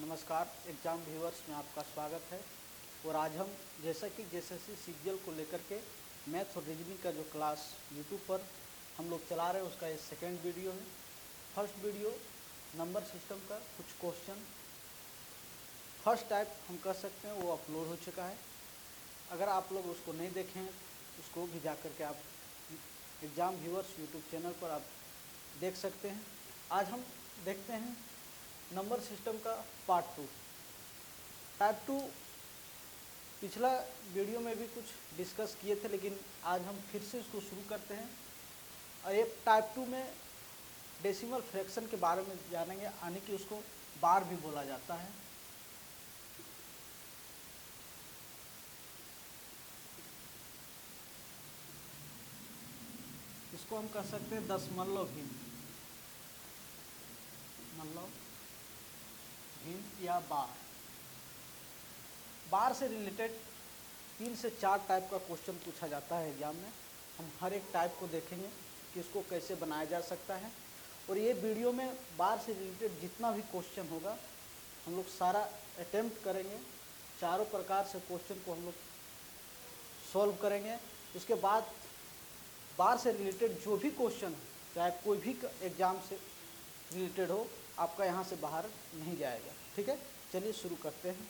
नमस्कार exam viewers में आपका स्वागत है। और आज हम जैसा कि जेएसएससी सीजीएल को लेकर के मैथ और रीजनिंग का जो क्लास यूट्यूब पर हम लोग चला रहे हैं उसका ये सेकेंड वीडियो है। फर्स्ट वीडियो नंबर सिस्टम का कुछ क्वेश्चन फर्स्ट टाइप हम कर सकते हैं वो अपलोड हो चुका है। अगर आप लोग उसको नहीं देखें उसको भी जा कर के आप एग्ज़ाम व्यूअर्स यूट्यूब चैनल पर आप देख सकते हैं। आज हम देखते हैं नंबर सिस्टम का पार्ट 2। टाइप 2 पिछला वीडियो में भी कुछ डिस्कस किए थे, लेकिन आज हम फिर से इसको शुरू करते हैं। और ये टाइप 2 में डेसिमल फ्रैक्शन के बारे में जानेंगे, यानी कि उसको बार भी बोला जाता है। इसको हम कह सकते हैं दशमलव भिन्न या बार से रिलेटेड 3 से 4 टाइप का क्वेश्चन पूछा जाता है एग्जाम में। हम हर एक टाइप को देखेंगे कि इसको कैसे बनाया जा सकता है। और ये वीडियो में बार से रिलेटेड जितना भी क्वेश्चन होगा हम लोग सारा अटेम्प्ट करेंगे। चारों प्रकार से क्वेश्चन को हम लोग सॉल्व करेंगे। उसके बाद बार से रिलेटेड जो भी क्वेश्चन हो, चाहे कोई भी एग्ज़ाम से रिलेटेड हो, आपका यहाँ से बाहर नहीं जाएगा। ठीक है, चलिए शुरू करते हैं।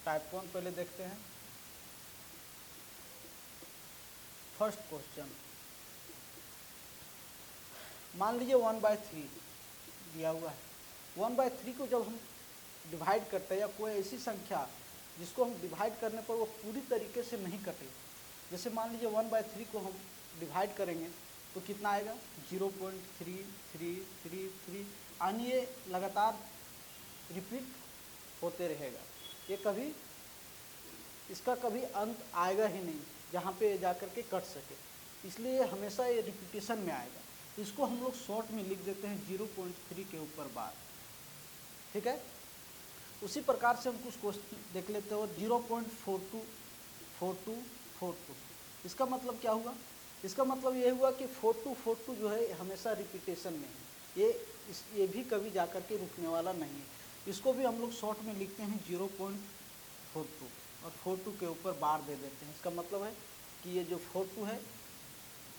टाइप 1 पहले देखते हैं। फर्स्ट क्वेश्चन, मान लीजिए 1/3 दिया हुआ है। 1/3 को जब हम डिवाइड करते हैं या कोई ऐसी संख्या जिसको हम डिवाइड करने पर वो पूरी तरीके से नहीं कटे, जैसे मान लीजिए 1/3 को हम डिवाइड करेंगे तो कितना आएगा 0.3333, यानी ये लगातार रिपीट होते रहेगा। ये कभी इसका कभी अंत आएगा ही नहीं जहाँ पे जा कर के कट सके, इसलिए हमेशा ये रिपीटेशन में आएगा। इसको हम लोग शॉर्ट में लिख देते हैं 0.3 के ऊपर बार। ठीक है, उसी प्रकार से हम कुछ क्वेश्चन देख लेते हो। 0.424242, इसका मतलब क्या हुआ? इसका मतलब ये हुआ कि 4242 जो है हमेशा रिपीटेशन में है, ये भी कभी जा कर के रुकने वाला नहीं है। इसको भी हम लोग शॉर्ट में लिखते हैं 0.42 और 42 के ऊपर बार दे देते हैं। इसका मतलब है कि ये जो 42 है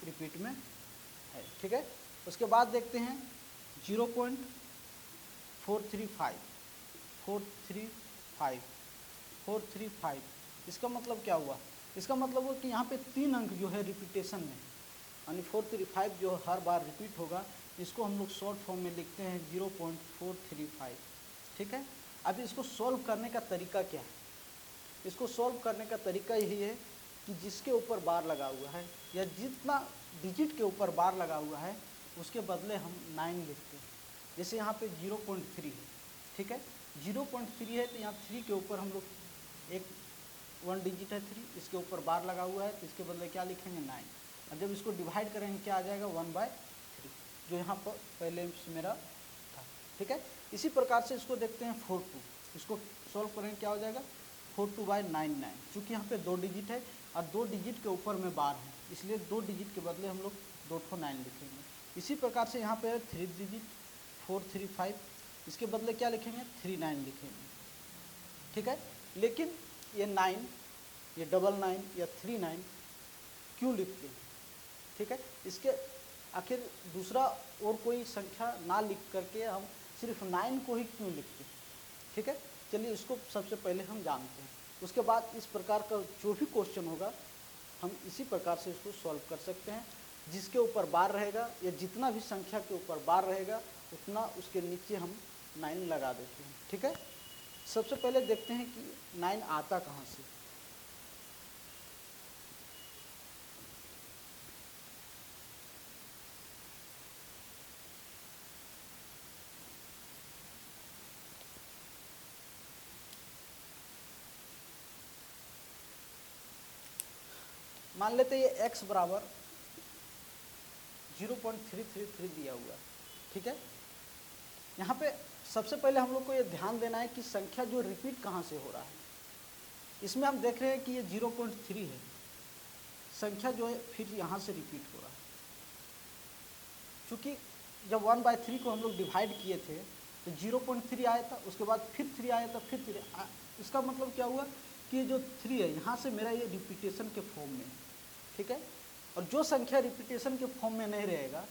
रिपीट में है। ठीक है, उसके बाद देखते हैं 0.435। इसका मतलब क्या हुआ? इसका मतलब हुआ कि यहाँ पे 3 अंक जो है रिपीटेशन में, यानी 435 जो हर बार रिपीट होगा, इसको हम लोग शॉर्ट फॉर्म में लिखते हैं 0.435। ठीक है, अभी इसको सॉल्व करने का तरीका क्या है? इसको सॉल्व करने का तरीका यही है कि जिसके ऊपर बार लगा हुआ है या जितना डिजिट के ऊपर बार लगा हुआ है उसके बदले हम 9 लिखते हैं। जैसे यहाँ पे 0.3 है। ठीक है, 0.3 है तो यहाँ 3 के ऊपर हम लोग 1 डिजिट है 3, इसके ऊपर बार लगा हुआ है तो इसके बदले क्या लिखेंगे 9। और जब इसको डिवाइड करेंगे क्या आ जाएगा 1/3, जो यहाँ पर पहले से मेरा था। ठीक है, इसी प्रकार से इसको देखते हैं 42। इसको सॉल्व करेंगे क्या हो जाएगा 42/99। चूँकि यहाँ पे 2 डिजिट है और 2 डिजिट के ऊपर में बार है, इसलिए 2 डिजिट के बदले हम लोग 2 लिखेंगे। इसी प्रकार से यहाँ पे 3 डिजिट 435, इसके बदले क्या लिखेंगे 39 लिखेंगे। ठीक है, लेकिन ये 9, ये 99 या 39 क्यों लिखते हैं? ठीक है, इसके आखिर दूसरा और कोई संख्या ना लिख करके हम सिर्फ 9 को ही क्यों लिखते हैं? ठीक है, चलिए इसको सबसे पहले हम जानते हैं। उसके बाद इस प्रकार का जो भी क्वेश्चन होगा हम इसी प्रकार से इसको सॉल्व कर सकते हैं। जिसके ऊपर बार रहेगा या जितना भी संख्या के ऊपर बार रहेगा उतना उसके नीचे हम 9 लगा देते हैं। ठीक है, सबसे पहले देखते हैं कि 9 आता कहाँ से। मान लेते हैं ये x बराबर 0.333 दिया हुआ है। ठीक है, यहाँ पे सबसे पहले हम लोग को ये ध्यान देना है कि संख्या जो रिपीट कहाँ से हो रहा है। इसमें हम देख रहे हैं कि ये 0.3 है, संख्या जो है फिर यहाँ से रिपीट हो रहा है। चूँकि जब 1/3 को हम लोग डिवाइड किए थे तो 0.3 आया था, उसके बाद फिर 3 आया था, फिर 3। इसका मतलब क्या हुआ कि जो 3 है यहाँ से मेरा ये रिपीटेशन के फॉर्म में, ठीक है। और जो संख्या रिपीटेशन के फॉर्म में नहीं रहेगा,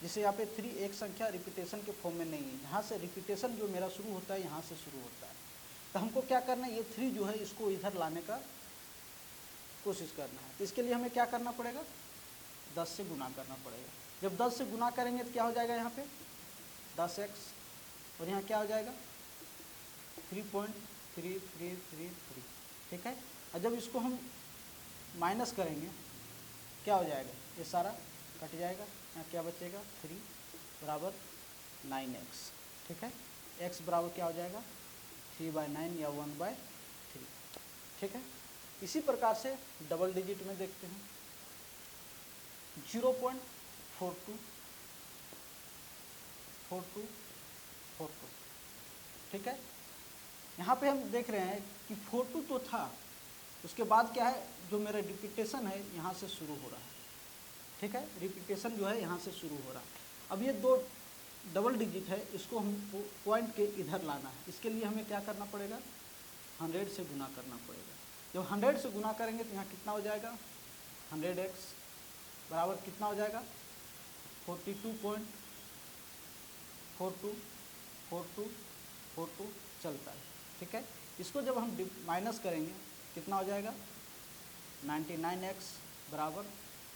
जैसे यहाँ पे 3 एक संख्या रिपीटेशन के फॉर्म में नहीं है, यहाँ से रिपीटेशन जो मेरा शुरू होता है यहाँ से शुरू होता है, तो हमको क्या करना है, ये 3 जो है इसको इधर लाने का कोशिश करना है। तो इसके लिए हमें क्या करना पड़ेगा, 10 से गुना करना पड़ेगा। जब 10 से गुना करेंगे तो क्या हो जाएगा, यहाँ पे 10x और यहाँ क्या हो जाएगा 3.3333, ठीक है। और जब इसको हम माइनस करेंगे क्या हो जाएगा, ये सारा कट जाएगा, यहाँ क्या बचेगा 3 बराबर 9x, ठीक है। x बराबर क्या हो जाएगा 3/9 या 1/3, ठीक है। इसी प्रकार से डबल डिजिट में देखते हैं 0.424242, ठीक है। यहाँ पे हम देख रहे हैं कि 42 तो था, उसके बाद क्या है, जो मेरा रिपीटेशन है यहाँ से शुरू हो रहा है, ठीक है। रिपीटेशन जो है यहाँ से शुरू हो रहा है। अब ये 2 डबल डिजिट है, इसको हम पॉइंट के इधर लाना है। इसके लिए हमें क्या करना पड़ेगा, 100 से गुना करना पड़ेगा। जब 100 से गुना करेंगे तो यहाँ कितना हो जाएगा, 100x बराबर कितना हो जाएगा 42.424242 चलता है, ठीक है। इसको जब हम माइनस करेंगे कितना हो जाएगा 99x बराबर,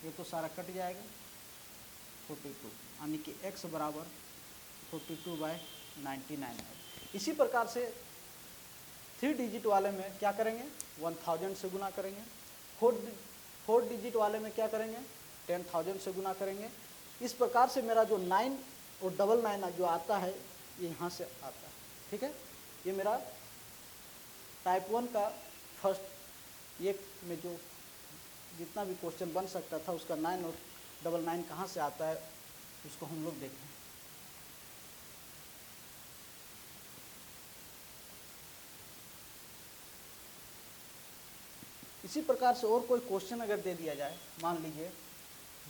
ये तो सारा कट जाएगा 42, यानी कि x बराबर 42/99 है। इसी प्रकार से 3 डिजिट वाले में क्या करेंगे, 1000 से गुना करेंगे। 4 डिजिट वाले में क्या करेंगे, 10,000 से गुना करेंगे। इस प्रकार से मेरा जो 9 और 99 जो आता है ये यहाँ से आता है, ठीक है। ये मेरा टाइप 1 का फर्स्ट एक में जो जितना भी क्वेश्चन बन सकता था उसका 9 और 99 कहाँ से आता है उसको हम लोग देखें। इसी प्रकार से और कोई क्वेश्चन अगर दे दिया जाए, मान लीजिए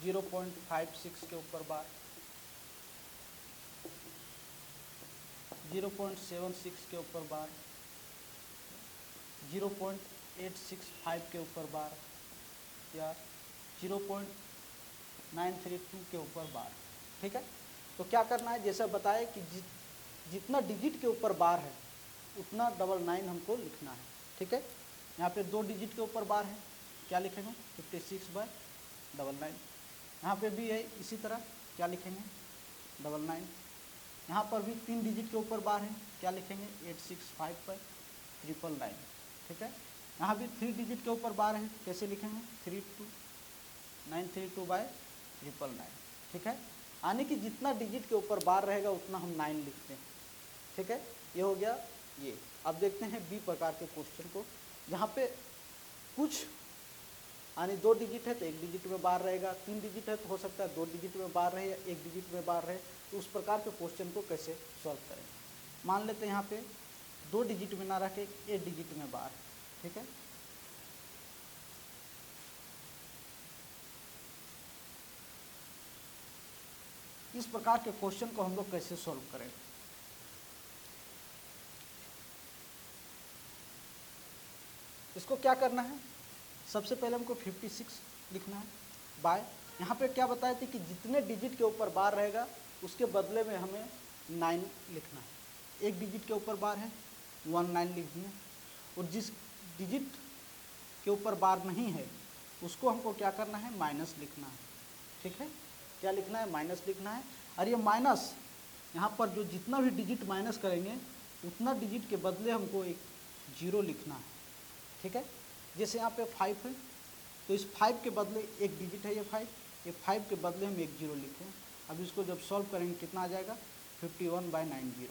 0.56 के ऊपर बार, 0.76 के ऊपर बार, 0.865 के ऊपर बार या 0.932 के ऊपर बार, ठीक है। तो क्या करना है, जैसा बताया कि जितना डिजिट के ऊपर बार है उतना 99 हमको लिखना है, ठीक है। यहाँ पे 2 डिजिट के ऊपर बार है, क्या लिखेंगे 56/99। यहाँ पे भी है इसी तरह, क्या लिखेंगे 99। यहाँ पर भी 3 डिजिट के ऊपर बार है, क्या लिखेंगे 865/999, ठीक है। यहाँ भी 3 डिजिट के ऊपर बार है, कैसे लिखेंगे 32932/999, ठीक है। यानी कि जितना डिजिट के ऊपर बार रहेगा उतना हम 9 लिखते हैं, ठीक है। ये हो गया ये। अब देखते हैं बी प्रकार के क्वेश्चन को, जहाँ पे कुछ यानी 2 डिजिट है तो 1 डिजिट में बार रहेगा, 3 डिजिट है तो हो सकता है 2 डिजिट में बार रहे या 1 डिजिट में बार रहे। तो उस प्रकार के क्वेश्चन को कैसे सॉल्व करें। मान लेते हैं यहाँ पे 2 डिजिट में ना रह के 1 डिजिट में बार, ठीक है। इस प्रकार के क्वेश्चन को हम लोग कैसे सॉल्व करें। इसको क्या करना है, सबसे पहले हमको 56 लिखना है बाय, यहाँ पे क्या बताए थे कि जितने डिजिट के ऊपर बार रहेगा उसके बदले में हमें 9 लिखना है। 1 डिजिट के ऊपर बार है 19 लिख दिए, और जिस डिजिट के ऊपर बार नहीं है उसको हमको क्या करना है, माइनस लिखना है, ठीक है। क्या लिखना है, माइनस लिखना है। और ये माइनस यहाँ पर जो जितना भी डिजिट माइनस करेंगे उतना डिजिट के बदले हमको एक 0 लिखना है, ठीक है। जैसे यहाँ पे 5 है तो इस 5 के बदले 1 डिजिट है, ये 5 के बदले हम 1 0 लिखें। अब इसको जब सॉल्व करेंगे कितना आ जाएगा 51/90,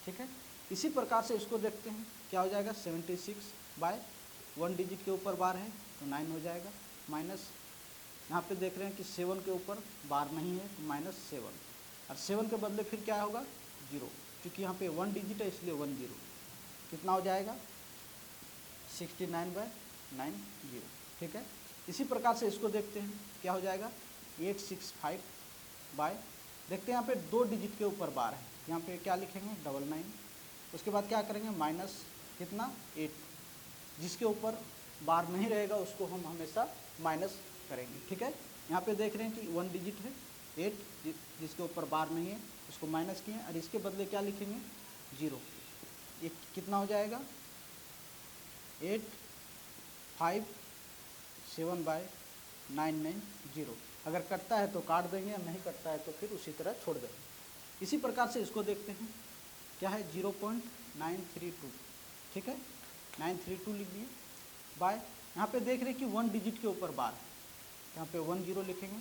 ठीक है। इसी प्रकार से इसको देखते हैं क्या हो जाएगा 76/1 डिजिट के ऊपर बार है तो 9 हो जाएगा, माइनस यहाँ पे देख रहे हैं कि 7 के ऊपर बार नहीं है तो -7, और 7 के बदले फिर क्या होगा 0, क्योंकि यहाँ पे 1 डिजिट है इसलिए 1 0, कितना हो जाएगा 69/90, ठीक है। इसी प्रकार से इसको देखते हैं क्या हो जाएगा 865 देखते हैं यहाँ पे 2 डिजिट के ऊपर बार है यहाँ पे क्या लिखेंगे 99, उसके बाद क्या करेंगे माइनस कितना 8, जिसके ऊपर बार नहीं रहेगा उसको हम हमेशा माइनस करेंगे, ठीक है। यहाँ पे देख रहे हैं कि 1 डिजिट है 8, जिसके ऊपर बार नहीं है उसको माइनस किए, और इसके बदले क्या लिखेंगे 0। ये कितना हो जाएगा 857/990। अगर कटता है तो काट देंगे, नहीं कटता है तो फिर उसी तरह छोड़ देंगे। इसी प्रकार से इसको देखते हैं, क्या है 0.932, ठीक है 932 लिख दिए बाय, यहाँ पे देख रहे हैं कि 1 डिजिट के ऊपर बार है, यहाँ पे 10 लिखेंगे,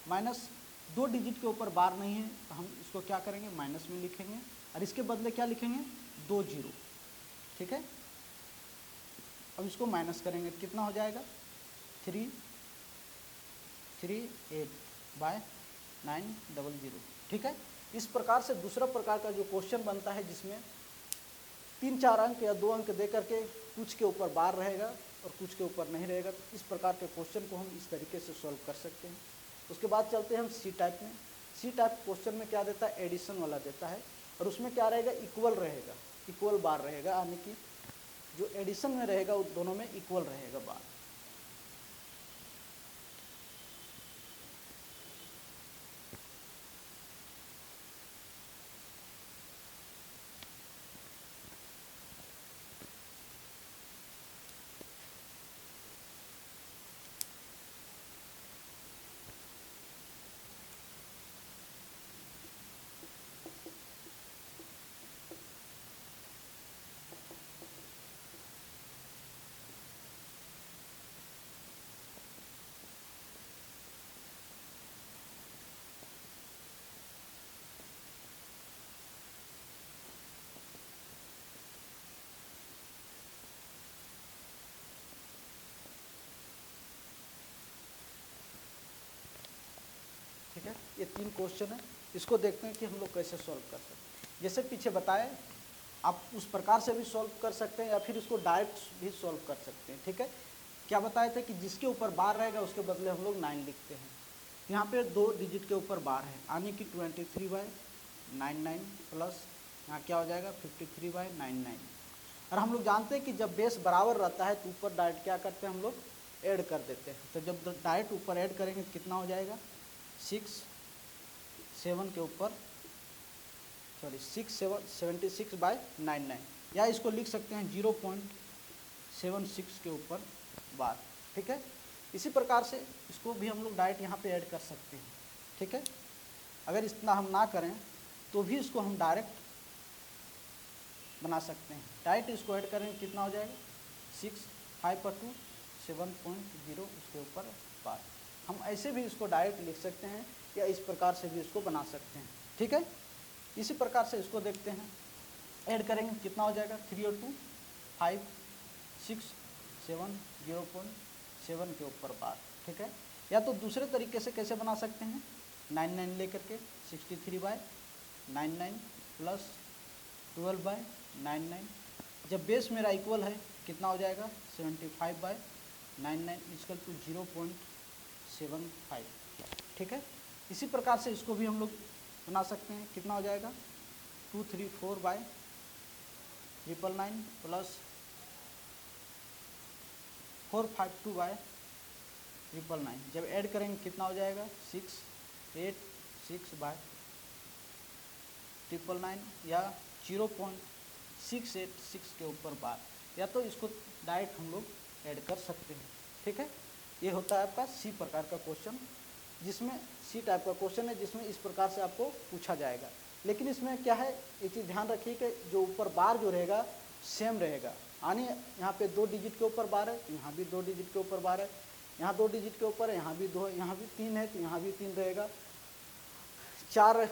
माइनस 2 डिजिट के ऊपर बार नहीं है तो हम इसको क्या करेंगे माइनस में लिखेंगे, और इसके बदले क्या लिखेंगे 2 0, ठीक है। अब इसको माइनस करेंगे कितना हो जाएगा 338/900, ठीक है। इस प्रकार से दूसरा प्रकार का जो क्वेश्चन बनता है जिसमें 3-4 अंक या 2 अंक दे करके कुछ के ऊपर बार रहेगा और कुछ के ऊपर नहीं रहेगा, तो इस प्रकार के क्वेश्चन को हम इस तरीके से सॉल्व कर सकते हैं। उसके बाद चलते हैं हम सी टाइप में। सी टाइप क्वेश्चन में क्या देता है एडिशन वाला देता है, और उसमें क्या रहेगा इक्वल रहेगा, इक्वल बार रहेगा, यानी कि जो एडिशन में रहेगा उन दोनों में इक्वल रहेगा बार। ठीक है, ये 3 क्वेश्चन है, इसको देखते हैं कि हम लोग कैसे सॉल्व कर सकते हैं। जैसे पीछे बताए आप उस प्रकार से भी सॉल्व कर सकते हैं या फिर इसको डायरेक्ट भी सॉल्व कर सकते हैं, ठीक है। क्या बताए थे कि जिसके ऊपर बार रहेगा उसके बदले हम लोग 9 लिखते हैं। यहाँ पे 2 डिजिट के ऊपर बार है, यानी कि 23/99 प्लस यहाँ क्या हो जाएगा 53/99। और हम लोग जानते हैं कि जब बेस बराबर रहता है तो ऊपर डायरेक्ट क्या करते हैं हम लोग ऐड कर देते हैं, तो जब डायरेक्ट ऊपर ऐड करेंगे तो कितना हो जाएगा 7 के ऊपर 76/99, या इसको लिख सकते हैं 0.76 के ऊपर बार, ठीक है। इसी प्रकार से इसको भी हम लोग डायरेक्ट यहाँ पे ऐड कर सकते हैं, ठीक है। अगर इतना हम ना करें तो भी इसको हम डायरेक्ट बना सकते हैं। डायरेक्ट इसको ऐड करें कितना हो जाएगा 6/5/2 7.0 उसके ऊपर बार। हम ऐसे भी इसको डायरेक्ट लिख सकते हैं या इस प्रकार से भी इसको बना सकते हैं, ठीक है। इसी प्रकार से इसको देखते हैं, ऐड करेंगे कितना हो जाएगा 3 और 2 5 6 7 0.7 के ऊपर बार, ठीक है। या तो दूसरे तरीके से कैसे बना सकते हैं 99 लेकर के 63/99 प्लस 12/99, जब बेस मेरा इक्वल है कितना हो जाएगा 75/99 इक्वल टू 0.75, ठीक है। इसी प्रकार से इसको भी हम लोग बना सकते हैं, कितना हो जाएगा 234/999 प्लस 452/999, जब ऐड करेंगे कितना हो जाएगा 686/999 या 0.686 के ऊपर बार, या तो इसको डायरेक्ट हम लोग ऐड कर सकते हैं, ठीक है। ये होता है आपका सी प्रकार का क्वेश्चन, जिसमें सी टाइप का क्वेश्चन है जिसमें इस प्रकार से आपको पूछा जाएगा। लेकिन इसमें क्या है एक चीज़ ध्यान रखिए कि जो ऊपर बार जो रहेगा सेम रहेगा, यानी यहाँ पे 2 डिजिट के ऊपर बार है तो यहाँ भी 2 डिजिट के ऊपर बार है, यहाँ 2 डिजिट के ऊपर है यहाँ भी 2 है, यहाँ भी 3 है तो यहाँ भी 3 रहेगा। 4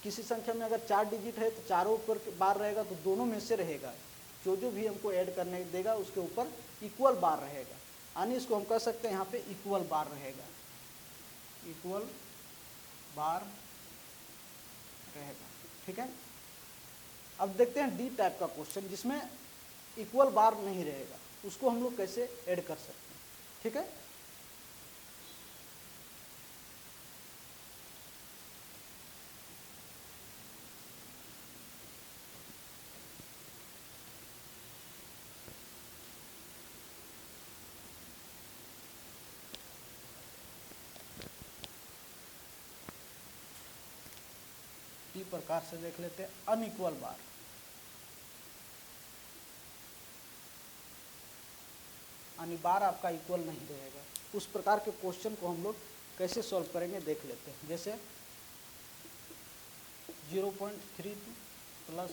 किसी संख्या में अगर 4 डिजिट है तो चारों ऊपर बार रहेगा, तो दोनों में से रहेगा जो भी हमको ऐड करने देगा उसके ऊपर इक्वल बार रहेगा, यानी इसको हम कह सकते हैं यहाँ पे इक्वल बार रहेगा, इक्वल बार रहेगा, ठीक है। अब देखते हैं डी टाइप का क्वेश्चन जिसमें इक्वल बार नहीं रहेगा, उसको हम लोग कैसे ऐड कर सकते हैं, ठीक है। प्रकार से देख लेते हैं, अनइक्वल बार। यानी बार आपका इक्वल नहीं रहेगा। उस प्रकार के क्वेश्चन को हम लोग कैसे सॉल्व करेंगे देख लेते हैं। जैसे 0.32 प्लस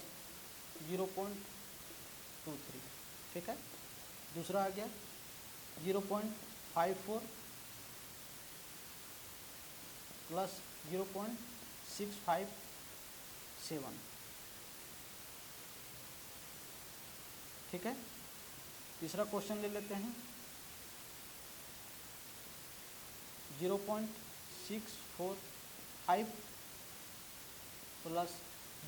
0.23, ठीक है। दूसरा आ गया 0.54 प्लस 0.657, ठीक है। तीसरा क्वेश्चन ले लेते हैं 0.645 प्लस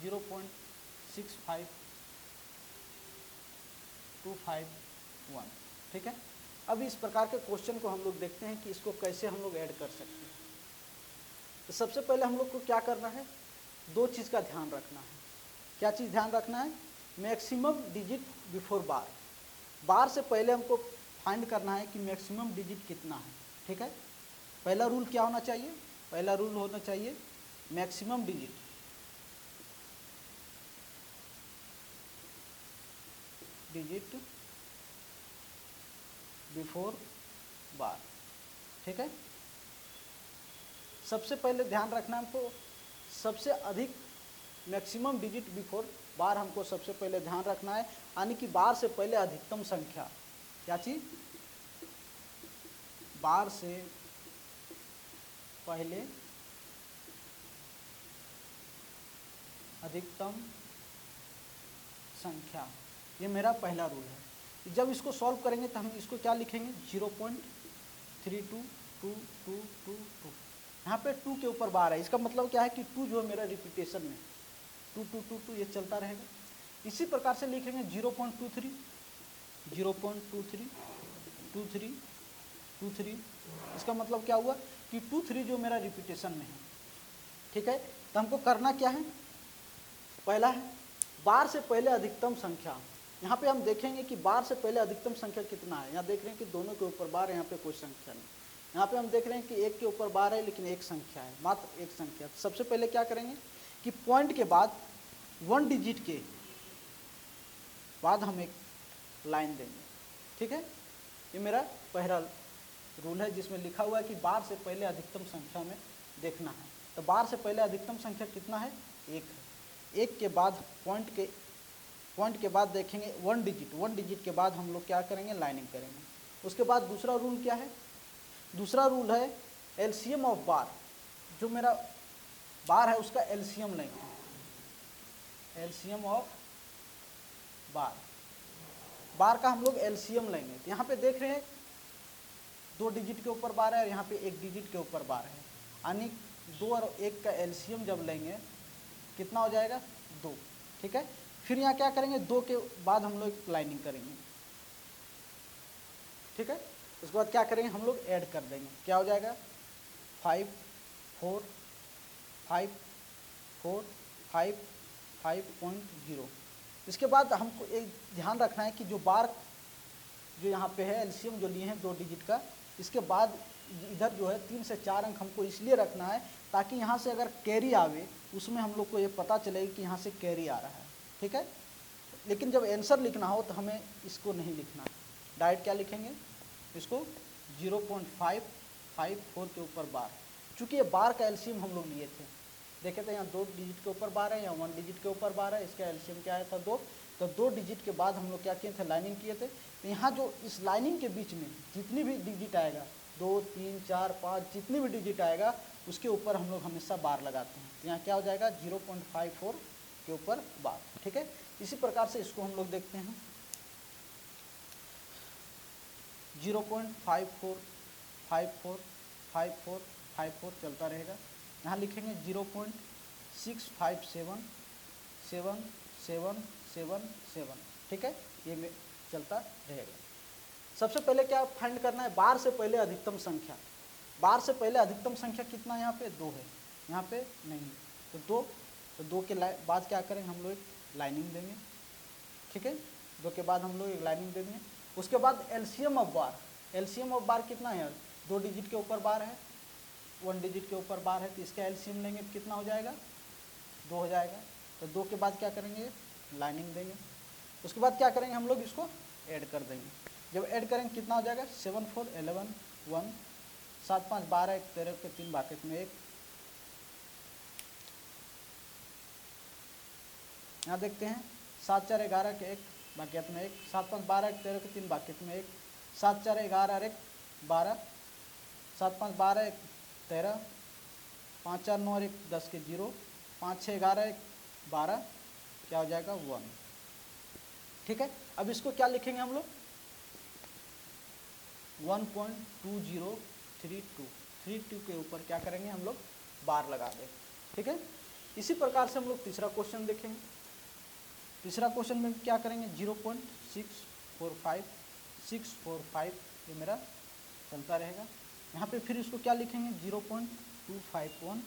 0.65251, ठीक है। अब इस प्रकार के क्वेश्चन को हम लोग देखते हैं कि इसको कैसे हम लोग ऐड कर सकते हैं। तो सबसे पहले हम लोग को क्या करना है, दो चीज़ का ध्यान रखना है। क्या चीज़ ध्यान रखना है? मैक्सिमम डिजिट बिफोर बार। बार से पहले हमको फाइंड करना है कि मैक्सिमम डिजिट कितना है, ठीक है। पहला रूल क्या होना चाहिए? पहला रूल होना चाहिए मैक्सिमम डिजिट बिफोर बार, ठीक है। सबसे पहले ध्यान रखना हमको, सबसे अधिक मैक्सिमम डिजिट बिफोर बार हमको सबसे पहले ध्यान रखना है, यानी कि बार से पहले अधिकतम संख्या। क्या चीज? बार से पहले अधिकतम संख्या, ये मेरा पहला रूल है। जब इसको सॉल्व करेंगे तो हम इसको क्या लिखेंगे? 0.322222। यहाँ पे 2 के ऊपर बार है, इसका मतलब क्या है कि 2 जो है मेरा रिपीटेशन में 2222 ये चलता रहेगा। इसी प्रकार से लिखेंगे 0.23 0.23 23 23। इसका मतलब क्या हुआ कि 23 जो मेरा रिपीटेशन में है, ठीक है। तो हमको करना क्या है? पहला है बार से पहले अधिकतम संख्या। यहाँ पे हम देखेंगे कि बार से पहले अधिकतम संख्या कितना है। यहाँ देख रहे हैं कि दोनों के ऊपर बार है, यहाँ पे कोई संख्या नहीं। यहाँ पे हम देख रहे हैं कि एक के ऊपर बार है लेकिन एक संख्या है, मात्र एक संख्या। सबसे पहले क्या करेंगे कि पॉइंट के बाद 1 डिजिट के बाद हम एक लाइन देंगे, ठीक है। ये मेरा पहला रूल है जिसमें लिखा हुआ है कि बार से पहले अधिकतम संख्या में देखना है। तो बार से पहले अधिकतम संख्या कितना है? 1 है। 1 के बाद पॉइंट के बाद देखेंगे 1 डिजिट के बाद हम लोग क्या करेंगे? लाइनिंग करेंगे। उसके बाद दूसरा रूल क्या है? दूसरा रूल है एलसीएम ऑफ बार। जो मेरा बार है उसका एलसीएम लेंगे, एलसीएम ऑफ बार का हम लोग एलसीएम लेंगे। तो यहाँ पे देख रहे हैं 2 डिजिट के ऊपर बार है और यहाँ पे 1 डिजिट के ऊपर बार है, यानी 2 और 1 का एलसीएम जब लेंगे कितना हो जाएगा? 2, ठीक है। फिर यहाँ क्या करेंगे? 2 के बाद हम लोग लाइनिंग करेंगे, ठीक है। उसके बाद क्या करेंगे? हम लोग ऐड कर देंगे। क्या हो जाएगा? 5 4 5 4 5 5.0। इसके बाद हमको एक ध्यान रखना है कि जो बार जो यहाँ पे है एलसीएम जो लिए हैं 2 डिजिट का, इसके बाद इधर जो है 3 से 4 अंक हमको इसलिए रखना है ताकि यहाँ से अगर कैरी आवे उसमें हम लोग को ये पता चलेगा कि यहाँ से कैरी आ रहा है, ठीक है। लेकिन जब आंसर लिखना हो तो हमें इसको नहीं लिखना है, डायरेक्ट क्या लिखेंगे? इसको 0.554 के ऊपर बार। चूँकि ये बार का एलसीएम हम लोग लिए थे, देखे थे यहाँ 2 डिजिट के ऊपर बार है, यहाँ 1 डिजिट के ऊपर बार है, इसका एलसीएम क्या आया था? 2। तो 2 डिजिट के बाद हम लोग क्या किए थे? लाइनिंग किए थे। तो यहाँ जो इस लाइनिंग के बीच में जितनी भी डिजिट आएगा 2 3 4 5 जितनी भी डिजिट आएगा उसके ऊपर हम लोग हमेशा बार लगाते हैं। तो यहाँ क्या हो जाएगा? 0.54 के ऊपर बार, ठीक है। इसी प्रकार से इसको हम लोग देखते हैं 0.54545454 चलता रहेगा। यहाँ लिखेंगे 0.6577777, ठीक है। ये में चलता रहेगा। सबसे पहले क्या फाइंड करना है? बार से पहले अधिकतम संख्या। बार से पहले अधिकतम संख्या कितना? यहाँ पे 2 है, यहाँ पे नहीं है, तो 2। तो 2 के बाद क्या करेंगे? हम लोग लाइनिंग देंगे, ठीक है। 2 के बाद हम लोग एक लाइनिंग देंगे। उसके बाद LCM of bar. LCM of बार कितना है? 2 डिजिट के ऊपर बार है, 1 डिजिट के ऊपर बार है, तो इसका एलसीएम लेंगे तो कितना हो जाएगा? 2 हो जाएगा। तो 2 के बाद क्या करेंगे, लाइनिंग देंगे। उसके बाद क्या करेंगे, हम लोग इसको ऐड कर देंगे। जब ऐड करेंगे कितना हो जाएगा, 7 4 11 1 7 5 12 1 13 के 3 बाकेट में 1, यहाँ देखते हैं 7 4 11 के 1 बाकेट में 1, 7 5 12 1 13 के 3 बाकेट में 1, 7 4 11 और 1 12, 7 5 12 1 13, 5 4 9 और 1 10 के 0, 5 6 11 1 12, क्या हो जाएगा 1। ठीक है, अब इसको क्या लिखेंगे हम लोग, 1.2032 के ऊपर क्या करेंगे हम लोग, बार लगा दें। ठीक है, इसी प्रकार से हम लोग तीसरा क्वेश्चन देखेंगे। तीसरा क्वेश्चन में क्या करेंगे, 0.645 ये मेरा चलता रहेगा। यहाँ पे फिर इसको क्या लिखेंगे, 251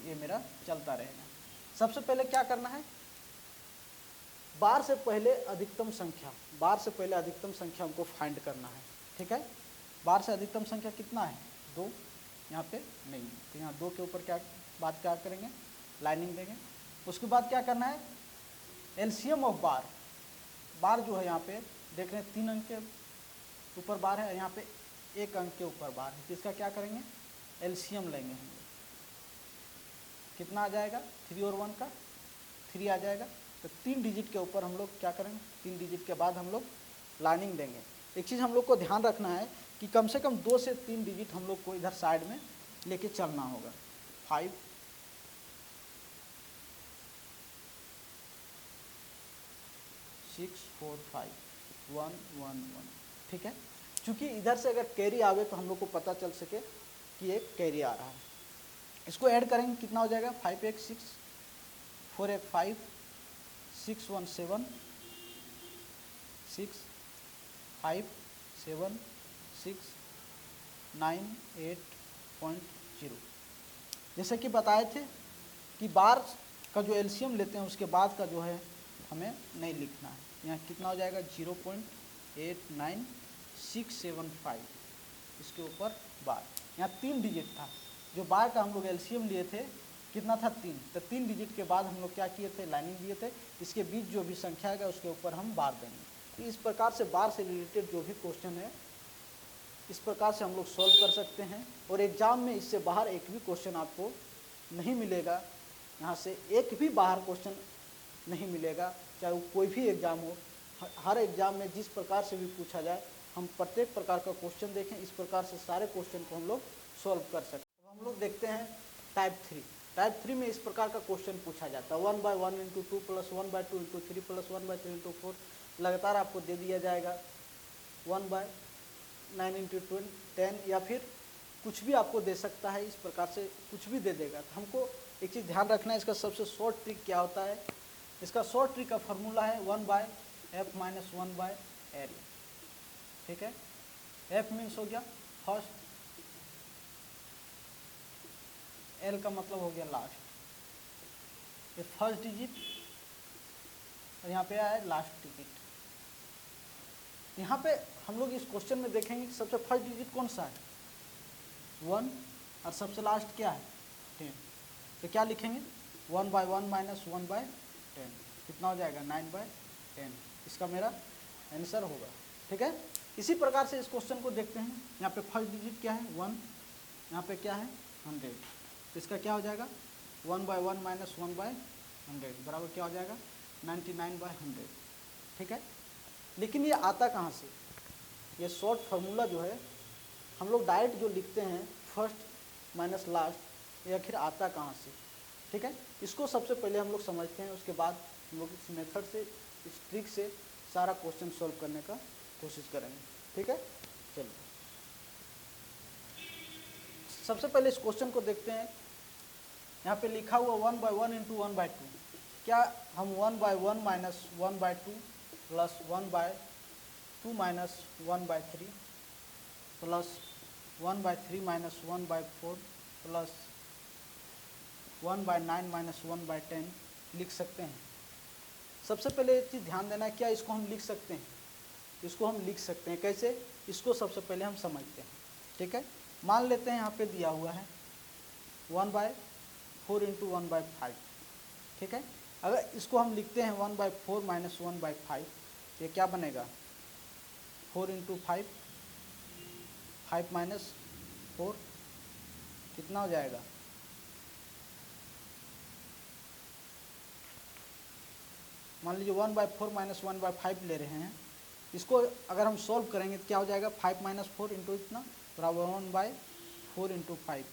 ये मेरा चलता रहेगा। सबसे पहले क्या करना है, बार से पहले अधिकतम संख्या, हमको फाइंड करना है। ठीक है, बार से अधिकतम संख्या कितना है, 2, यहाँ पे नहीं, तो यहाँ 2 के ऊपर क्या करेंगे, लाइनिंग देंगे। उसके बाद क्या करना है, एलसीएम ऑफ बार जो है यहाँ पे देख रहे हैं 3 अंक के ऊपर बार है, यहाँ पे 1 अंक के ऊपर बार है, तो इसका क्या करेंगे, एलसीएम लेंगे हम लोग। कितना आ जाएगा, 3 और 1 का 3 आ जाएगा। तो 3 डिजिट के ऊपर हम लोग क्या करेंगे, 3 डिजिट के बाद हम लोग लाइनिंग देंगे। एक चीज़ हम लोग को ध्यान रखना है कि कम से कम 2 से 3 डिजिट हम लोग को इधर साइड में लेके चलना होगा। 5 6 4 5 1 1 1। ठीक है, क्योंकि इधर से अगर कैरी आवे तो हम लोग को पता चल सके कि एक कैरी आ रहा है। इसको ऐड करेंगे कितना हो जाएगा, 5 1 6 4 1 5 6 1 7 6 5 7 6 9 8.0। जैसे कि बताए थे कि बार का जो एलसीएम लेते हैं उसके बाद का जो है हमें नहीं लिखना है। यहाँ कितना हो जाएगा, 0.89675 इसके ऊपर बार। यहाँ 3 डिजिट था, जो बार का हम लोग एलसीएम लिए थे कितना था, 3। तो 3 डिजिट के बाद हम लोग क्या किए थे, लाइनिंग दिए थे। इसके बीच जो भी संख्या है उसके ऊपर हम बार देंगे। तो इस प्रकार से बार से रिलेटेड जो भी क्वेश्चन है इस प्रकार से हम लोग सॉल्व कर सकते हैं। और एग्जाम में इससे बाहर एक भी क्वेश्चन आपको नहीं मिलेगा, यहाँ से एक भी बाहर क्वेश्चन नहीं मिलेगा, चाहे वो कोई भी एग्ज़ाम हो। हर एग्ज़ाम में जिस प्रकार से भी पूछा जाए हम प्रत्येक प्रकार का क्वेश्चन देखें, इस प्रकार से सारे क्वेश्चन को हम लोग सॉल्व कर सकते हैं। अब हम लोग देखते हैं टाइप 3। टाइप 3 में इस प्रकार का क्वेश्चन पूछा जाता है, 1/1 × 2 + 1/2 × 3 + 1/3 × 4 लगातार आपको दे दिया जाएगा, 1/9 × 10 या फिर कुछ भी आपको दे सकता है। इस प्रकार से कुछ भी दे देगा। तो हमको एक चीज़ ध्यान रखना है, इसका सबसे शॉर्ट ट्रिक क्या होता है। इसका शॉर्ट ट्रिक का फॉर्मूला है 1/f - 1/area। ठीक है, f मीन्स हो गया फर्स्ट, l का मतलब हो गया लास्ट। ये फर्स्ट डिजिट और यहाँ पे आया है लास्ट डिजिट। यहाँ पे हम लोग इस क्वेश्चन में देखेंगे कि सबसे फर्स्ट डिजिट कौन सा है, 1, और सबसे लास्ट क्या है, 10। तो क्या लिखेंगे, 1/1 - 1/10 कितना हो जाएगा, 9/10। इसका मेरा आंसर होगा। ठीक है, इसी प्रकार से इस क्वेश्चन को देखते हैं। यहाँ पे फर्स्ट डिजिट क्या है, 1, यहाँ पे क्या है, 100। तो इसका क्या हो जाएगा, 1/1 - 1/100 बराबर क्या हो जाएगा, 99/100। ठीक है, लेकिन ये आता कहाँ से, ये शॉर्ट फार्मूला जो है हम लोग डायरेक्ट जो लिखते हैं फर्स्ट माइनस लास्ट, ये आखिर आता कहाँ से। ठीक है, इसको सबसे पहले हम लोग समझते हैं, उसके बाद हम लोग इस मेथड से, इस ट्रिक से सारा क्वेश्चन सॉल्व करने का कोशिश करेंगे। ठीक है, चलिए सबसे पहले इस क्वेश्चन को देखते हैं। यहाँ पे लिखा हुआ 1/1 × 1/2। क्या हम 1/1 - 1/2 प्लस 1/2 - 1/3 प्लस 1/3 - 1/4 प्लस 1/9 - 1/10 लिख सकते हैं। सबसे पहले एक चीज़ ध्यान देना है, क्या इसको हम लिख सकते हैं, इसको हम लिख सकते हैं। कैसे, इसको सबसे पहले हम समझते हैं। ठीक है, मान लेते हैं यहाँ पे दिया हुआ है 1/4 इंटू 1/5। ठीक है, अगर इसको हम लिखते हैं 1/4 माइनस 1/5, ये क्या बनेगा 4 इंटू 5, 5 माइनस 4 कितना हो जाएगा, मान लीजिए 1/4 माइनस 1/5 ले रहे हैं। इसको अगर हम सॉल्व करेंगे तो क्या हो जाएगा 5 माइनस 4 इंटू इतना बराबर 1/4 इंटू 5।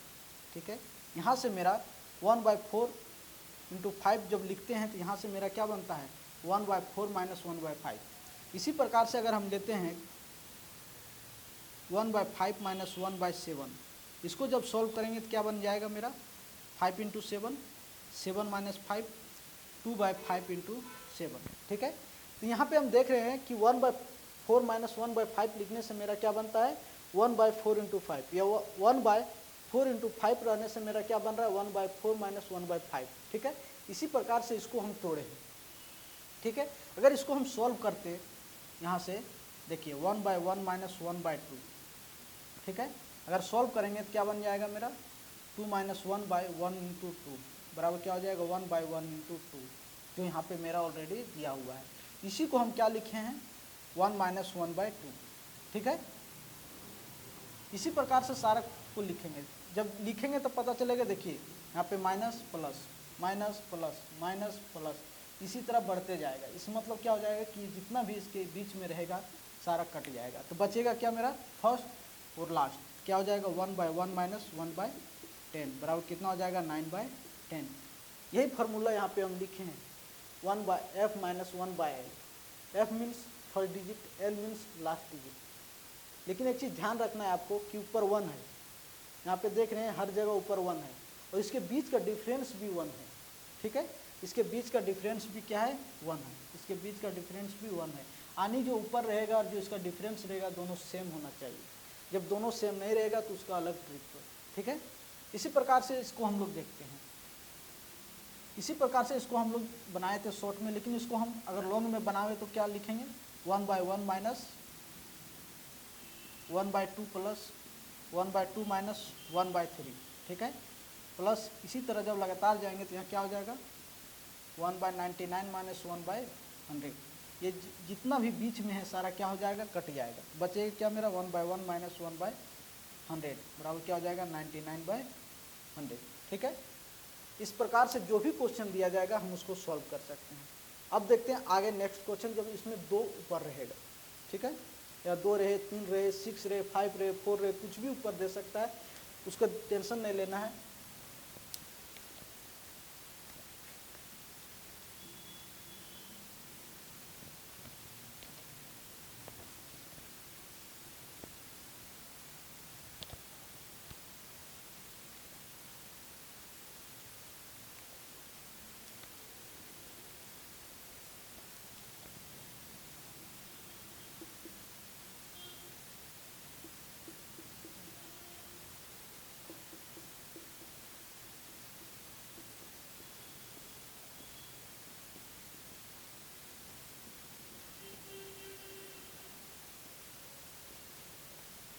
ठीक है, यहाँ से मेरा 1/4 इंटू 5 जब लिखते हैं तो यहाँ से मेरा क्या बनता है 1/4 माइनस 1/5। इसी प्रकार से अगर हम लेते हैं 1/5 माइनस 1/7, इसको जब सॉल्व करेंगे तो क्या बन जाएगा मेरा 5 इंटू 7, 7 माइनस 5, 2/5 इंटू 7। ठीक है, तो यहाँ पे हम देख रहे हैं कि 1/4 माइनस 1/5 लिखने से मेरा क्या बनता है 1/4 इंटू 5, या 1/4 इंटू 5 रहने से मेरा क्या बन रहा है 1/4 माइनस 1/5। ठीक है, इसी प्रकार से इसको हम तोड़े हैं। ठीक है, अगर इसको हम सॉल्व करते यहाँ से देखिए 1/1 माइनस 1/2। ठीक है, अगर सॉल्व करेंगे तो क्या बन जाएगा मेरा 2 माइनस 1/1 इंटू 2 बराबर क्या हो जाएगा 1/1 इंटू 2, जो यहाँ पे मेरा ऑलरेडी दिया हुआ है। इसी को हम क्या लिखे हैं 1 माइनस 1/2। ठीक है, इसी प्रकार से सारा को लिखेंगे। जब लिखेंगे तो पता चलेगा, देखिए यहाँ पे minus plus minus plus minus plus इसी तरह बढ़ते जाएगा। इस मतलब क्या हो जाएगा कि जितना भी इसके बीच में रहेगा सारा कट जाएगा, तो बचेगा क्या मेरा फर्स्ट और लास्ट, क्या हो जाएगा 1/1 माइनस 1/10 बराबर कितना हो जाएगा 9/10। यही फार्मूला यहाँ पे हम लिखे हैं 1/f minus 1/l। f means first digit, l means last digit. लेकिन एक चीज़ ध्यान रखना है आपको कि ऊपर 1 है, यहाँ पे देख रहे हैं हर जगह ऊपर 1 है, और इसके बीच का डिफरेंस भी 1 है। ठीक है, इसके बीच का डिफरेंस भी क्या है 1 है, इसके बीच का डिफरेंस भी 1 है। यानी जो ऊपर रहेगा और जो इसका डिफरेंस रहेगा दोनों सेम होना चाहिए। जब दोनों सेम नहीं रहेगा तो उसका अलग ट्रिक है। ठीक है, इसी प्रकार से इसको हम लोग देखते हैं। इसी प्रकार से इसको हम लोग बनाए थे शॉर्ट में, लेकिन इसको हम अगर लॉन्ग में बनावे तो क्या लिखेंगे 1/1 माइनस 1/2 प्लस 1/2 माइनस 1/3। ठीक है, प्लस इसी तरह जब लगातार जाएंगे तो यहाँ क्या हो जाएगा 1/99 माइनस 1/100। ये जितना भी बीच में है सारा क्या हो जाएगा कट जाएगा, बचेगा क्या मेरा 1/1 माइनस 1/100 बराबर क्या हो जाएगा 99/100। ठीक है, इस प्रकार से जो भी क्वेश्चन दिया जाएगा हम उसको सॉल्व कर सकते हैं। अब देखते हैं आगे नेक्स्ट क्वेश्चन, जब इसमें 2 ऊपर रहेगा। ठीक है, या 2 रहे, 3 रहे, 6 रहे, 5 रहे, 4 रहे, कुछ भी ऊपर दे सकता है, उसका टेंशन नहीं लेना है।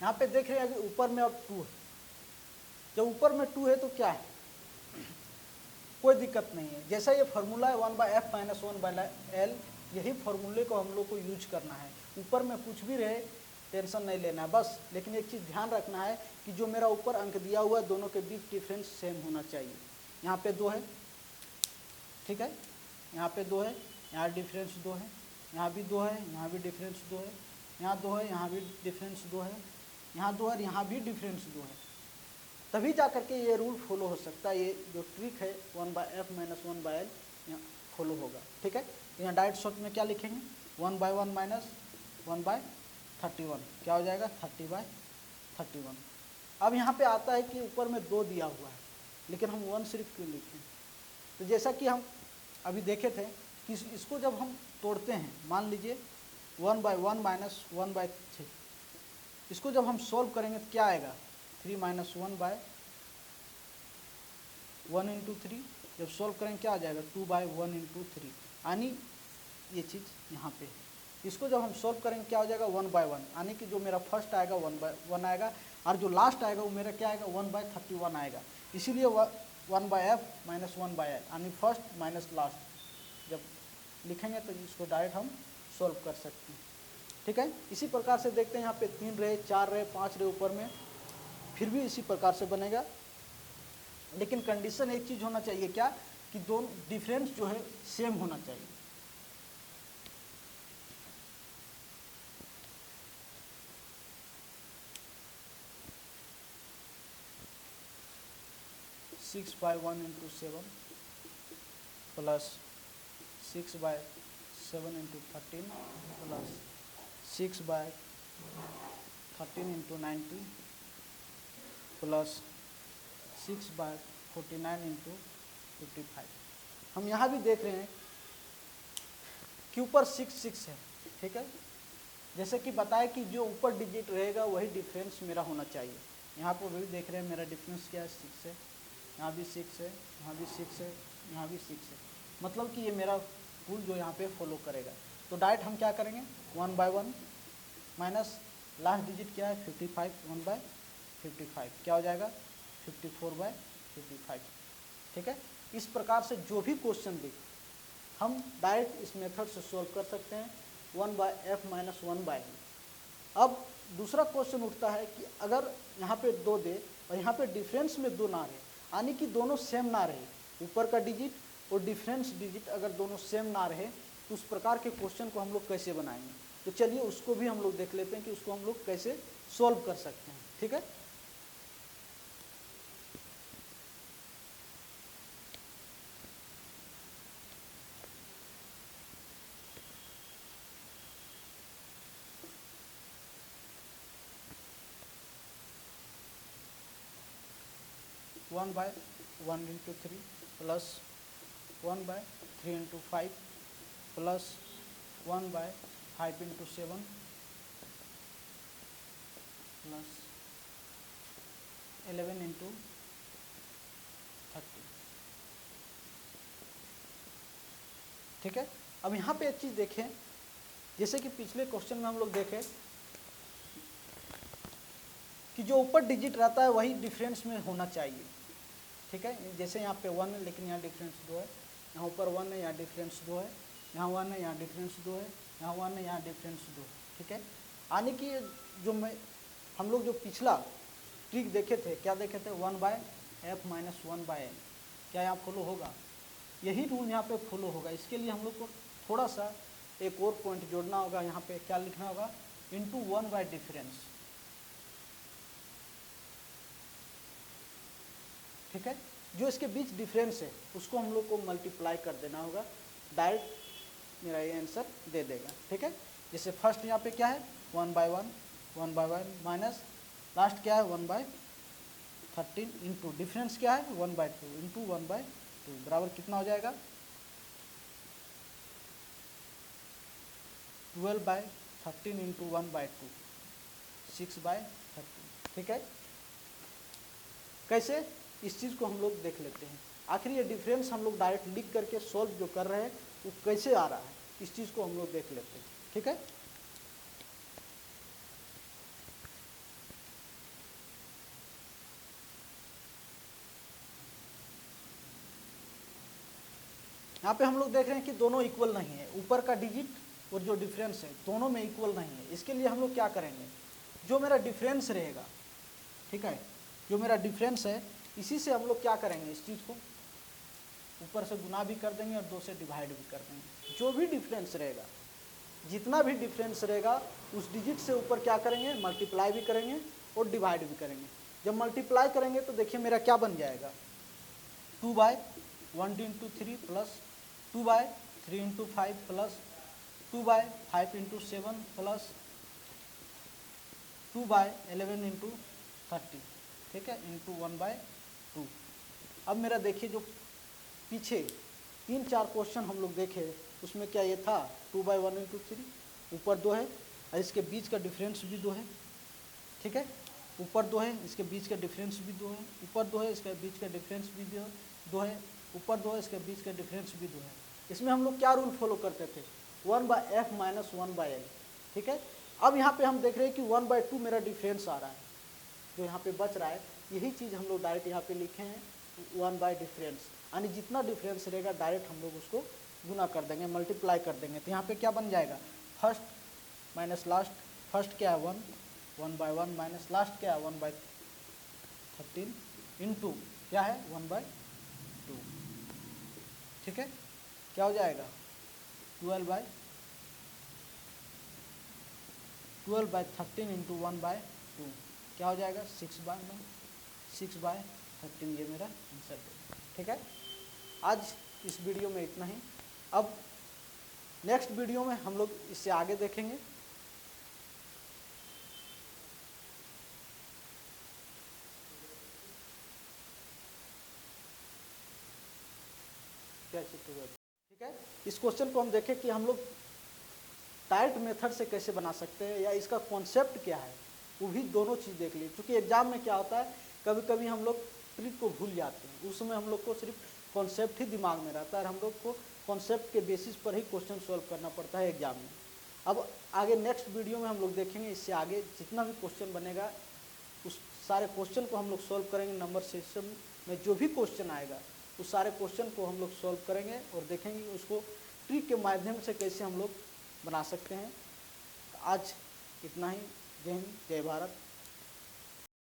यहाँ पे देख रहे हैं कि ऊपर में अब 2 है। जब ऊपर में 2 है तो क्या है, कोई दिक्कत नहीं है। जैसा ये फार्मूला है 1/f माइनस 1/l, यही फार्मूले को हम लोग को यूज करना है। ऊपर में कुछ भी रहे टेंशन नहीं लेना है बस। लेकिन एक चीज़ ध्यान रखना है कि जो मेरा ऊपर अंक दिया हुआ है दोनों के बीच डिफरेंस सेम होना चाहिए। यहाँ पे 2 है, ठीक है, यहाँ पे 2 है, यहाँ डिफरेंस 2 है, यहाँ भी 2 है, यहाँ भी डिफरेंस 2 है, यहाँ 2 है, यहाँ भी डिफरेंस 2 है, यहाँ 2 है, यहाँ भी डिफरेंस 2 है। तभी जा करके ये रूल फॉलो हो सकता है। ये जो ट्रिक है 1/f माइनस 1/l यहाँ फॉलो होगा। ठीक है, यहाँ डायरेक्ट शॉर्ट में क्या लिखेंगे 1/1 माइनस 1/31 क्या हो जाएगा 30/31। अब यहाँ पे आता है कि ऊपर में 2 दिया हुआ है लेकिन हम 1 सिर्फ क्यों लिखें। तो जैसा कि हम अभी देखे थे कि इसको जब हम तोड़ते हैं, मान लीजिए 1/1 माइनस 1/3, इसको जब हम सॉल्व करेंगे तो क्या आएगा 3 माइनस 1/1 इंटू 3। जब सॉल्व करेंगे क्या आ जाएगा 2/1 इंटू 3। यानी ये चीज़ यहाँ पे है। इसको जब हम सॉल्व करेंगे क्या हो जाएगा 1/1, यानी कि जो मेरा फर्स्ट आएगा 1/1 आएगा और जो लास्ट आएगा वो मेरा क्या आएगा 1/31 आएगा। इसीलिए 1/f माइनस 1/l यानी फर्स्ट माइनस लास्ट जब लिखेंगे तो इसको डायरेक्ट हम सॉल्व कर सकते हैं। ठीक है, इसी प्रकार से देखते हैं यहाँ पे 3 रहे, 4 रहे, 5 रहे ऊपर में, फिर भी इसी प्रकार से बनेगा। लेकिन कंडीशन एक चीज़ होना चाहिए क्या कि दोनों डिफरेंस जो है सेम होना चाहिए। Six by one into 7 plus 6/7 into 13 plus 6/13 into 90 plus 6/49 into 55। हम यहाँ भी देख रहे हैं कि ऊपर 6 है। ठीक है, जैसे कि बताया कि जो ऊपर डिजिट रहेगा वही डिफरेंस मेरा होना चाहिए। यहाँ पर भी देख रहे हैं मेरा डिफरेंस क्या है 6 है, यहाँ भी 6 है, यहाँ भी 6 है, यहाँ भी 6 है, मतलब कि ये मेरा रूल जो यहाँ पे फॉलो करेगा। तो डायरेक्ट हम क्या करेंगे 1/1 माइनस लास्ट डिजिट क्या है 55, 1/55 क्या हो जाएगा 54/55। ठीक है, इस प्रकार से जो भी क्वेश्चन दे हम डायरेक्ट इस मेथड से सॉल्व कर सकते हैं 1/f माइनस 1/l। अब दूसरा क्वेश्चन उठता है कि अगर यहाँ पे 2 दे और यहाँ पे डिफरेंस में 2 ना रहे, यानी कि दोनों सेम ना रहे, ऊपर का डिजिट और डिफरेंस डिजिट अगर दोनों सेम ना रहे तो उस प्रकार के क्वेश्चन को हम लोग कैसे बनाएंगे। तो चलिए उसको भी हम लोग देख लेते हैं कि उसको हम लोग कैसे सॉल्व कर सकते हैं। ठीक है, one by 1 into 3 plus 1/3 into 5 plus 1/5 into 7 plus 11 into 30। ठीक है, अब यहाँ पे एक चीज़ देखें, जैसे कि पिछले क्वेश्चन में हम लोग देखें कि जो ऊपर डिजिट रहता है वही डिफरेंस में होना चाहिए। ठीक है, जैसे यहाँ पे 1 है लेकिन यहाँ डिफरेंस 2 है, यहाँ ऊपर 1 है यहाँ डिफरेंस 2 है, यहाँ 1 है यहाँ डिफरेंस 2 है, यहाँ 1 है यहाँ डिफरेंस 2 है। ठीक है, यानी कि जो हम लोग जो पिछला ट्रिक देखे थे, क्या देखे थे 1/f माइनस 1/l, क्या यहाँ फॉलो होगा? यही रूल यहाँ पे फॉलो होगा। इसके लिए हम लोग को थोड़ा सा एक और पॉइंट जोड़ना होगा। यहाँ पे क्या लिखना होगा इंटू 1/डिफरेंस। ठीक है, जो इसके बीच डिफरेंस है उसको हम लोग को मल्टीप्लाई कर देना होगा, डायरेक्ट मेरा ये आंसर दे देगा। ठीक है, जैसे फर्स्ट यहाँ पे क्या है 1/1 माइनस लास्ट क्या है 1/13 इंटू डिफरेंस क्या है 1/2 इंटू 1/2 बराबर कितना हो जाएगा 12/13 इंटू 1/2 6/13। ठीक है, कैसे इस चीज़ को हम लोग देख लेते हैं। आखिर ये डिफरेंस हम लोग डायरेक्ट लिख करके सॉल्व जो कर रहे हैं वो कैसे आ रहा है, इस चीज़ को हम लोग देख लेते हैं। ठीक है, यहाँ पे हम लोग देख रहे हैं कि दोनों इक्वल नहीं है, ऊपर का डिजिट और जो डिफरेंस है दोनों में इक्वल नहीं है। इसके लिए हम लोग क्या करेंगे, जो मेरा डिफरेंस रहेगा, ठीक है, जो मेरा डिफरेंस है इसी से हम लोग क्या करेंगे, इस चीज़ को ऊपर से गुना भी कर देंगे और 2 से डिवाइड भी कर देंगे। जो भी डिफरेंस रहेगा, जितना भी डिफरेंस रहेगा उस डिजिट से ऊपर क्या करेंगे मल्टीप्लाई भी करेंगे और डिवाइड भी करेंगे। जब मल्टीप्लाई करेंगे तो देखिए मेरा क्या बन जाएगा 2/1 into 3 plus 2/3 into 5 plus 2/5 into 7 plus 2/11 into 30। ठीक है, इंटू 1/2। अब मेरा देखिए जो पीछे 3-4 क्वेश्चन हम लोग देखे उसमें क्या ये था 2/1 इंटू 3, ऊपर 2 है और इसके बीच का डिफरेंस भी 2 है। ठीक है, ऊपर 2 है इसके बीच का डिफरेंस भी 2 है, ऊपर 2 है इसके बीच का डिफरेंस भी 2 है, ऊपर 2 है इसके बीच का डिफरेंस भी 2 है। इसमें हम लोग क्या रूल फॉलो करते थे 1/f माइनस 1/l, ठीक है। अब यहाँ पे हम देख रहे हैं कि 1/2 मेरा डिफरेंस आ रहा है, जो यहाँ पे बच रहा है, यही चीज़ हम लोग डायरेक्ट यहाँ पे लिखे हैं 1 डिफरेंस, यानी जितना डिफरेंस रहेगा डायरेक्ट हम लोग उसको गुना कर देंगे, मल्टीप्लाई कर देंगे। तो यहाँ पे क्या बन जाएगा, फर्स्ट माइनस लास्ट, फर्स्ट क्या है 1/1 माइनस लास्ट क्या है 1/13 इंटू क्या है 1/2, ठीक है। क्या हो जाएगा 12/13 इंटू 1/2 क्या हो जाएगा 6/13, ये मेरा आंसर है, ठीक है। आज इस वीडियो में इतना ही। अब नेक्स्ट वीडियो में हम लोग इससे आगे देखेंगे। क्या चित्र, ठीक है। इस क्वेश्चन को हम देखें कि हम लोग टाइट मेथड से कैसे बना सकते हैं या इसका कॉन्सेप्ट क्या है, वो भी दोनों चीज़ देख ली। क्योंकि एग्जाम में क्या होता है, कभी कभी हम लोग ट्रिक को भूल जाते हैं, उस समय हम लोग को सिर्फ कॉन्सेप्ट ही दिमाग में रहता है, हम लोग को कॉन्सेप्ट के बेसिस पर ही क्वेश्चन सॉल्व करना पड़ता है एग्जाम में। अब आगे नेक्स्ट वीडियो में हम लोग देखेंगे, इससे आगे जितना भी क्वेश्चन बनेगा उस सारे क्वेश्चन को हम लोग सॉल्व करेंगे। नंबर सिस्टम में जो भी क्वेश्चन आएगा उस सारे क्वेश्चन को हम लोग सॉल्व करेंगे और देखेंगे उसको ट्रिक के माध्यम से कैसे हम लोग बना सकते हैं। आज इतना ही। जय हिंद, जय भारत।